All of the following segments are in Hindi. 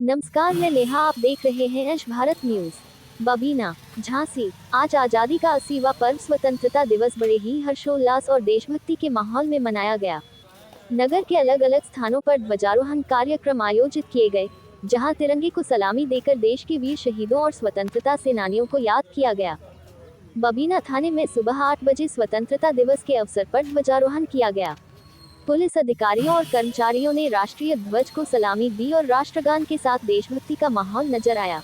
नमस्कार, मैं नेहा। आप देख रहे हैं यश भारत न्यूज। बबीना, झांसी। आज आजादी का 80वां पर्व स्वतंत्रता दिवस बड़े ही हर्षोल्लास और देशभक्ति के माहौल में मनाया गया। नगर के अलग अलग स्थानों पर ध्वजारोहण कार्यक्रम आयोजित किए गए, जहां तिरंगे को सलामी देकर देश के वीर शहीदों और स्वतंत्रता सेनानियों को याद किया गया। बबीना थाने में सुबह 8 बजे स्वतंत्रता दिवस के अवसर पर ध्वजारोहण किया गया। पुलिस अधिकारियों और कर्मचारियों ने राष्ट्रीय ध्वज को सलामी दी और राष्ट्रगान के साथ देशभक्ति का माहौल नजर आया।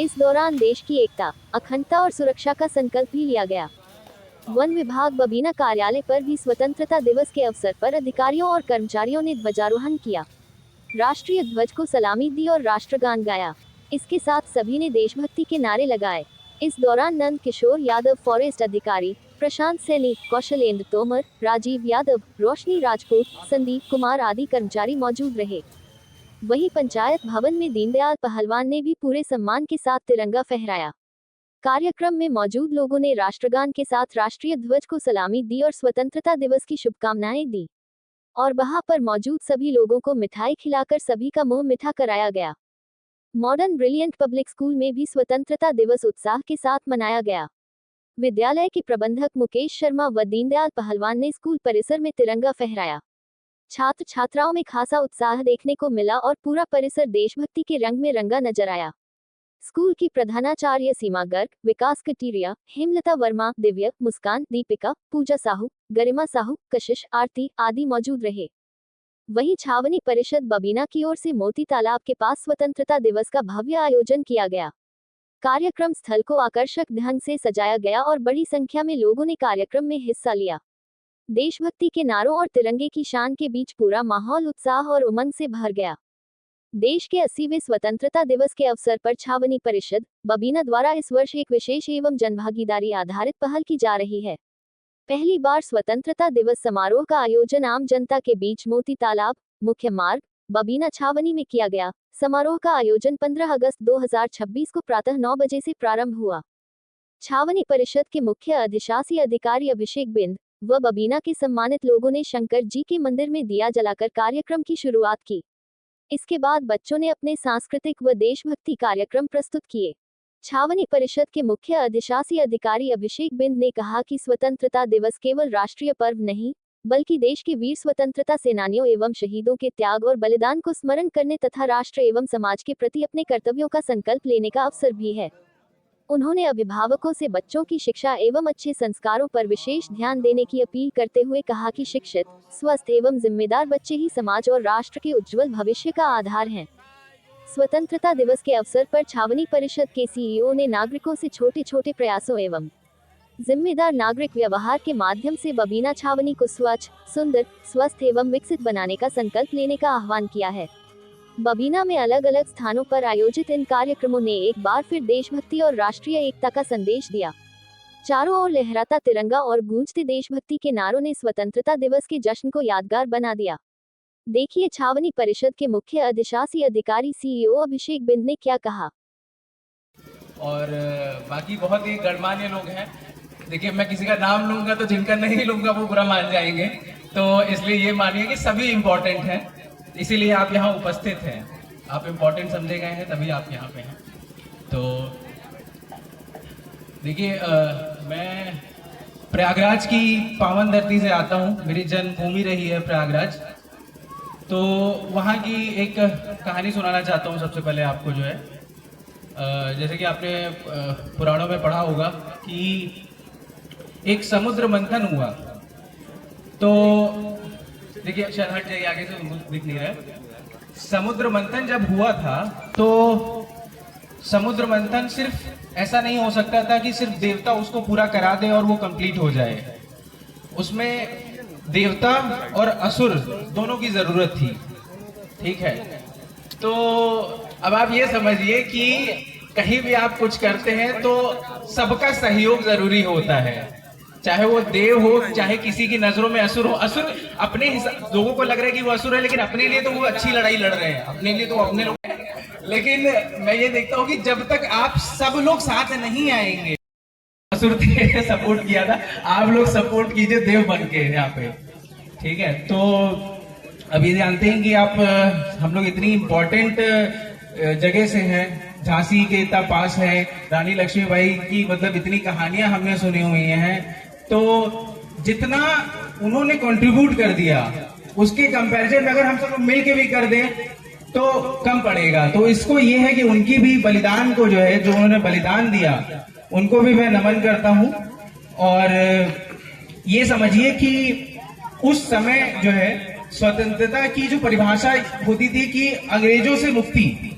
इस दौरान देश की एकता, अखंडता और सुरक्षा का संकल्प भी लिया गया। वन विभाग बबीना कार्यालय पर भी स्वतंत्रता दिवस के अवसर पर अधिकारियों और कर्मचारियों ने ध्वजारोहण किया, राष्ट्रीय ध्वज को सलामी दी और राष्ट्रगान गाया। इसके साथ सभी ने देशभक्ति के नारे लगाए। इस दौरान नंद किशोर यादव फॉरेस्ट अधिकारी, प्रशांत सैनी, कौशलेंद्र तोमर, राजीव यादव, रोशनी राजपूत, संदीप कुमार आदि कर्मचारी मौजूद रहे। वहीं पंचायत भवन में दीनदयाल पहलवान ने भी पूरे सम्मान के साथ तिरंगा फहराया। कार्यक्रम में मौजूद लोगों ने राष्ट्रगान के साथ राष्ट्रीय ध्वज को सलामी दी और स्वतंत्रता दिवस की शुभकामनाएं दी, और वहां पर मौजूद सभी लोगों को मिठाई खिलाकर सभी का मुंह मीठा कराया गया। मॉडर्न ब्रिलियंट पब्लिक स्कूल में भी स्वतंत्रता दिवस उत्साह के साथ मनाया गया। विद्यालय के प्रबंधक मुकेश शर्मा व दीनदयाल पहलवान ने स्कूल परिसर में तिरंगा फहराया। छात्र छात्राओं में खासा उत्साह देखने को मिला और पूरा परिसर देशभक्ति के रंग में रंगा नजर आया। स्कूल की प्रधानाचार्य सीमा गर्ग, विकास कटीरिया, हेमलता वर्मा, दिव्य, मुस्कान, दीपिका, पूजा साहू, गरिमा साहू, कशिश, आरती आदि मौजूद रहे। वहीं छावनी परिषद बबीना की ओर से मोती तालाब के पास स्वतंत्रता दिवस का भव्य आयोजन किया गया। कार्यक्रम स्थल को आकर्षक ढंग से सजाया गया और बड़ी संख्या में लोगों ने कार्यक्रम में हिस्सा लिया। देशभक्ति के नारों और तिरंगे की शान के बीच पूरा माहौल उत्साह और उमंग से भर गया। देश के 80वें स्वतंत्रता दिवस के अवसर पर छावनी परिषद बबीना द्वारा इस वर्ष एक विशेष एवं जनभागीदारी आधारित पहल की जा रही है। पहली बार स्वतंत्रता दिवस समारोह का आयोजन आम जनता के बीच मोती तालाब, मुख्य मार्ग, बबीना छावनी में किया गया। समारोह का आयोजन 15 अगस्त 2026 को प्रातः 9 बजे से प्रारंभ हुआ। छावनी परिषद के मुख्य अधिशासी अधिकारी अभिषेक बिंद व बबीना के सम्मानित लोगों ने शंकर जी के मंदिर में दिया जलाकर कार्यक्रम की शुरुआत की। इसके बाद बच्चों ने अपने सांस्कृतिक व देशभक्ति कार्यक्रम प्रस्तुत किए। छावनी परिषद के मुख्य अधिशासी अधिकारी अभिषेक बिंद ने कहा कि स्वतंत्रता दिवस केवल राष्ट्रीय पर्व नहीं, बल्कि देश के वीर स्वतंत्रता सेनानियों एवं शहीदों के त्याग और बलिदान को स्मरण करने तथा राष्ट्र एवं समाज के प्रति अपने कर्तव्यों का संकल्प लेने का अवसर भी है। उन्होंने अभिभावकों से बच्चों की शिक्षा एवं अच्छे संस्कारों पर विशेष ध्यान देने की अपील करते हुए कहा कि शिक्षित, स्वस्थ एवं जिम्मेदार बच्चे ही समाज और राष्ट्र के उज्जवल भविष्य का आधार हैं। स्वतंत्रता दिवस के अवसर पर छावनी परिषद के सीईओ ने नागरिकों से छोटे छोटे प्रयासों एवं जिम्मेदार नागरिक व्यवहार के माध्यम से बबीना छावनी को स्वच्छ, सुंदर, स्वस्थ एवं विकसित बनाने का संकल्प लेने का आह्वान किया है। बबीना में अलग अलग स्थानों पर आयोजित इन कार्यक्रमों ने एक बार फिर देशभक्ति और राष्ट्रीय एकता का संदेश दिया। चारों ओर लहराता तिरंगा और गूंजते देशभक्ति के नारों ने स्वतंत्रता दिवस के जश्न को यादगार बना दिया। देखिए छावनी परिषद के मुख्य अधिशासी अधिकारी सीईओ अभिषेक बिंद ने क्या कहा। और बाकी बहुत ही गणमान्य लोग हैं। देखिए मैं किसी का नाम लूंगा तो जिनका नहीं लूंगा वो बुरा मान जाएंगे, तो इसलिए ये मानिए कि सभी इम्पोर्टेंट हैं, इसीलिए आप यहाँ उपस्थित हैं। आप इम्पोर्टेंट समझे गए हैं तभी आप यहाँ पे हैं। तो देखिए मैं प्रयागराज की पावन धरती से आता हूँ, मेरी जन्मभूमि रही है प्रयागराज। तो वहाँ की एक कहानी सुनाना चाहता हूँ सबसे पहले आपको, जो है जैसे कि आपने पुराणों में पढ़ा होगा कि एक समुद्र मंथन हुआ। तो देखिए शायद हट जाइए, आगे से दिख नहीं रहा है। समुद्र मंथन जब हुआ था तो समुद्र मंथन सिर्फ ऐसा नहीं हो सकता था कि सिर्फ देवता उसको पूरा करा दे और वो कंप्लीट हो जाए। उसमें देवता और असुर दोनों की जरूरत थी, ठीक है। तो अब आप ये समझिए कि कहीं भी आप कुछ करते हैं तो सबका सहयोग जरूरी होता है, चाहे वो देव हो, चाहे किसी की नजरों में असुर हो। असुर अपने लोगों को लग रहा है कि वो असुर है, लेकिन अपने लिए तो वो अच्छी लड़ाई लड़ रहे हैं, अपने लिए तो अपने लोग। लेकिन मैं ये देखता हूँ कि जब तक आप सब लोग साथ नहीं आएंगे, असुर ने सपोर्ट किया था, आप लोग सपोर्ट कीजिए देव बन के यहाँ पे, ठीक है। तो अब ये जानते हैं कि आप हम लोग इतनी इम्पोर्टेंट जगह से हैं, झांसी के इतना पास है, रानी लक्ष्मीबाई की मतलब इतनी कहानियां हमने सुनी हुई हैं, तो जितना उन्होंने कंट्रीब्यूट कर दिया उसके कंपैरिजन में अगर हम सब लोग मिल के भी कर दें तो कम पड़ेगा। तो इसको ये है कि उनकी भी बलिदान को जो है, जो उन्होंने बलिदान दिया, उनको भी मैं नमन करता हूं। और ये समझिए कि उस समय जो है स्वतंत्रता की जो परिभाषा होती थी कि अंग्रेजों से मुक्ति,